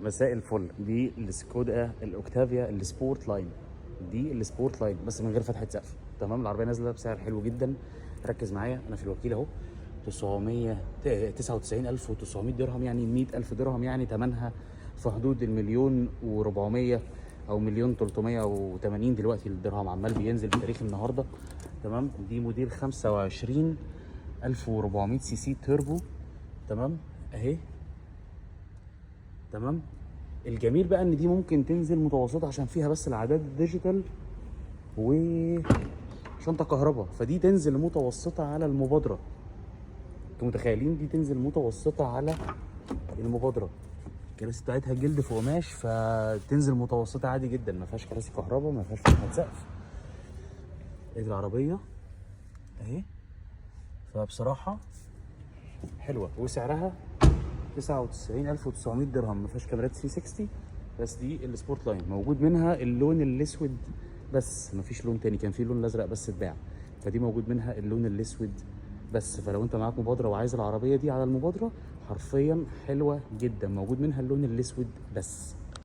مساء الفل. دي السكودا الاوكتافيا السبورت لاين. دي السبورت لاين بس من غير فتحه سقف. تمام. العربيه نازله بسعر حلو جدا. ركز معايا، انا في الوكيل اهو. 999900 درهم، يعني 100000 درهم، يعني ثمنها في حدود المليون و400 او مليون 380 دلوقتي. الدرهم عمال بينزل بتاريخ النهارده. تمام. دي موديل 25400 سي سي توربو. تمام اهي. تمام. الجميل بقى ان دي ممكن تنزل متوسطه عشان فيها بس العداد الديجيتال وشنطه كهرباء، فدي تنزل متوسطه على المبادره. انتوا متخيلين دي تنزل متوسطه على المبادره؟ الكراسي بتاعتها جلد في قماش، فتنزل متوسطه عادي جدا. ما فيهاش كراسي كهرباء، ما فيهاش فتحه سقف. ادي العربيه اهي. فبصراحه حلوه وسعرها 99900 درهم. ما فيهاش كاميرات 360. بس دي السبورت لاين. موجود منها اللون الاسود بس، ما فيش لون تاني. كان في لون الازرق بس اتباع، فدي موجود منها اللون الاسود بس. فلو انت معاك مبادره وعايز العربيه دي على المبادره، حرفيا حلوه جدا. موجود منها اللون الاسود بس.